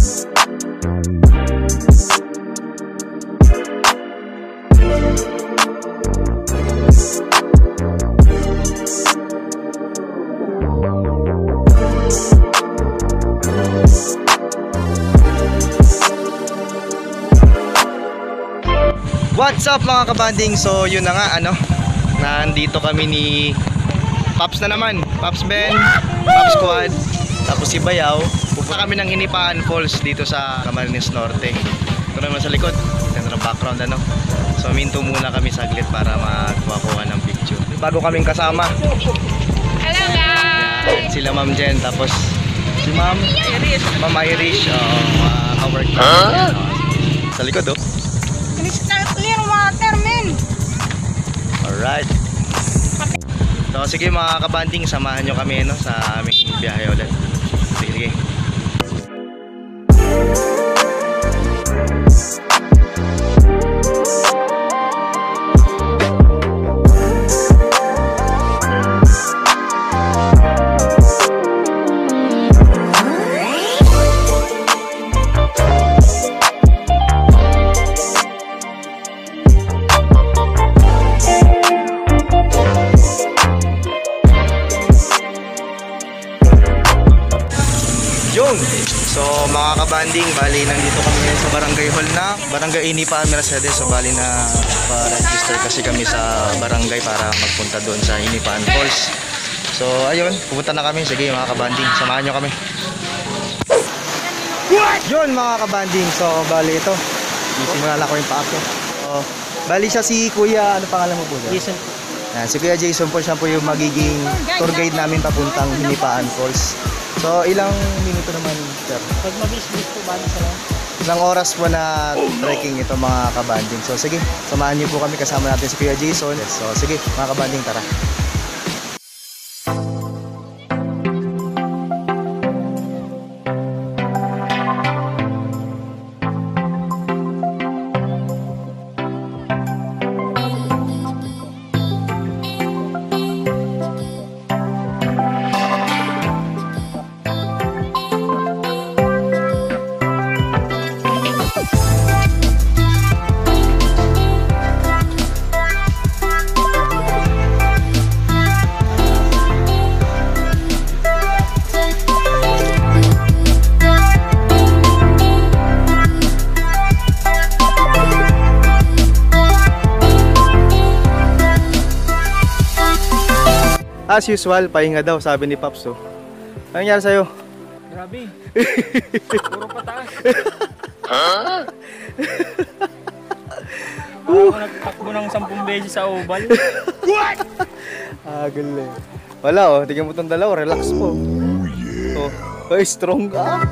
What's up mga kabanding? So yun na nga, nandito kami ni Paps na naman, Paps Ben, Paps Squad, tapos si Bayaw. Pupunta kami ng Hinipaan Falls dito sa Camarines Norte. Ito naman sa likod, ganda ng background So minto muna kami saglit para magkuha ng picture. Bago kaming kasama. Hello guys! Yan, sila Ma'am Jen, tapos si Ma'am Irish, ka-work sa likod Crystal clear water, men! Alright. So sige mga kabanding, samahan nyo kami sa aming biyahe ulit. Sige. So mga kabanding, bali nandito kami ngayon sa Barangay Hall na Barangay Hinipaan Mercedes. So bali na pa-register kasi kami sa barangay para magpunta doon sa Hinipaan Falls. So ayun, pupunta na kami. Sige mga kabanding, samahan nyo kami. Yun mga kabanding, so bali ito, isimulan ko yung paako. So bali siya si Kuya, ano pangalan mo po? Jason. Si Kuya Jason po, siya po yung magiging tour guide namin papuntang Hinipaan Falls. So ilang minuto naman, sir? Pag mabilis-bilis po, bali sa lang. Ilang oras po na trekking ito mga kabanding. So sige, samahan niyo po kami, kasama natin si Kuya Jason. So sige mga kabanding, tara. As usual, pahinga daw, sabi ni Paps. Ano nangyari sa'yo? Grabe. Puro pataas. Ako nagtakbo ng 10 beses sa oval. What? Galing. Wala tingnan mo itong dalawa, relax po. Strong ka.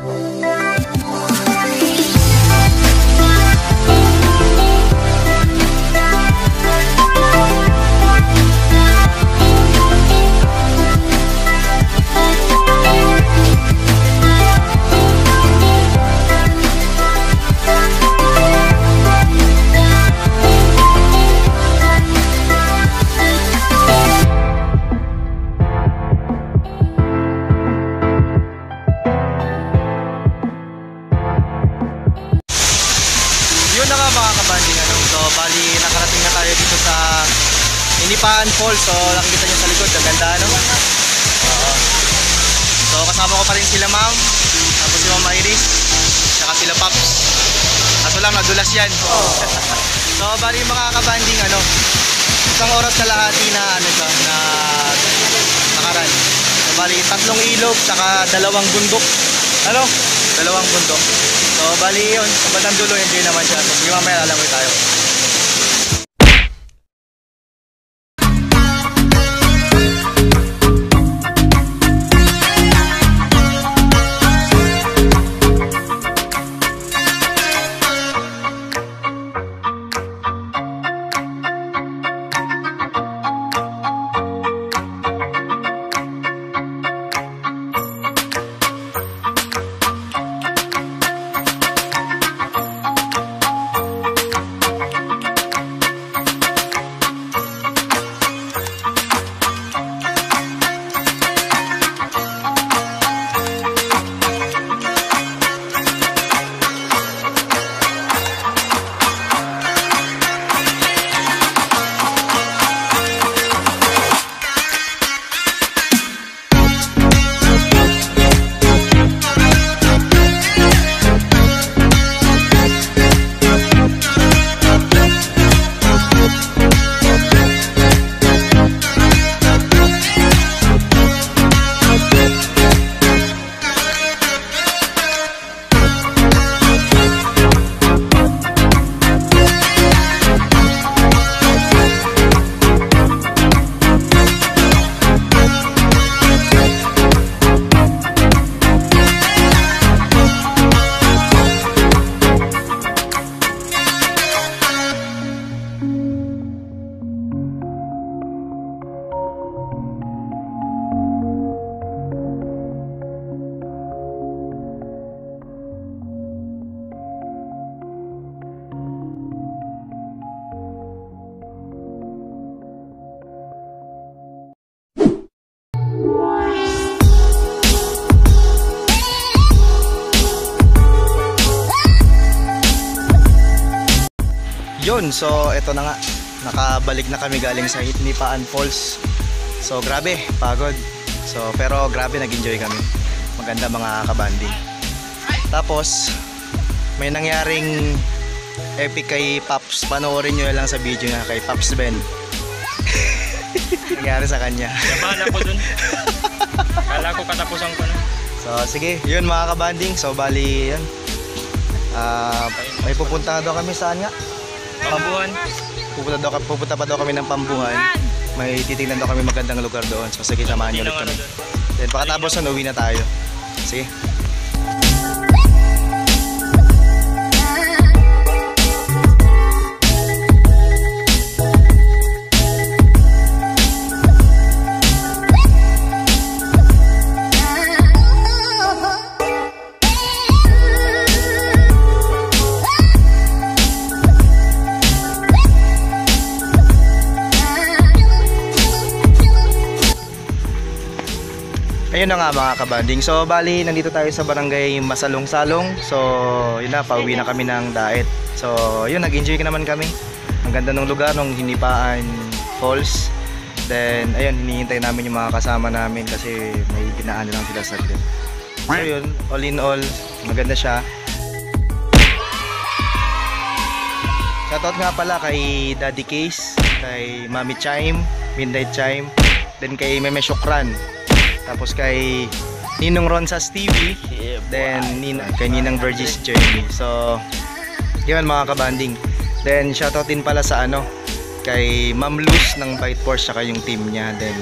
So bali nakarating na tayo dito sa Hinipaan Falls. So nakikita nyo sa likod, ang ganda So kasama ko pa rin sila Ma'am, tapos si Ma'am Iris, saka sila Paps. Kaso lang nadulas yan. So bali mga kabanding, isang oras kalahati na na nakaran. So bali 3 ilog saka 2 bundok. Dalawang bundok. So bali yun, sa bandang dulo, enjoy naman siya. So sige mamaya lalangoy tayo. yun, so eto na nga. Nakabalik na kami galing sa Hinipaan Falls. So grabe, pagod. So pero grabe, nag-enjoy kami. Maganda mga kabanding. Tapos may nangyaring epic kay Pops. Panoorin nyo lang sa video niya kay Pops Ben. Nangyari sa kanya. Nabahan ako dun. Kala ko katapusan ko na. So sige, yun mga kabanding. So bali yan. May pupunta daw kami saan nga? Pambuhan. Pupunta pa daw kami ng Pambuhan. May titingnan daw kami magandang lugar doon. So sige, samahan nyo ulit kami. Then pagkatapos nun, uwi na tayo. Sige. Ayun na nga mga kabanding. So bali nandito tayo sa barangay Masalong-Salong. So yun na, pauwi na kami ng Daet. So yun, nag-enjoy naman kami. Ang ganda ng lugar, ng Hinipaan Falls. Then ayun, hinihintay namin yung mga kasama namin kasi may dinaan lang sila sa grid. So yun, all in all, maganda siya. Shoutout nga pala kay Daddy Case, kay Mami Chime, Midnight Chime, then kay Meme Shokran. Tapos kay Ninong Ronsas TV, then kay Ninang Burgess Journey. So yun mga kabanding. Then shoutout din pala sa kay Ma'am Luz ng Bite Force saka yung team niya. Then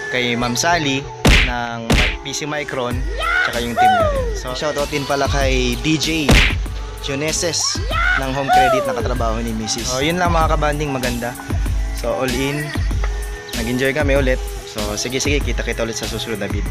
kay Ma'am Sally ng PC Micron saka yung team niya rin. So shoutout din pala kay DJ Joneses ng Home Credit na katrabaho ni Mrs. So yun lang mga kabanding, maganda. So all in, nag-enjoy kami ulit. So sige, kita-kita ulit sa susunod na video.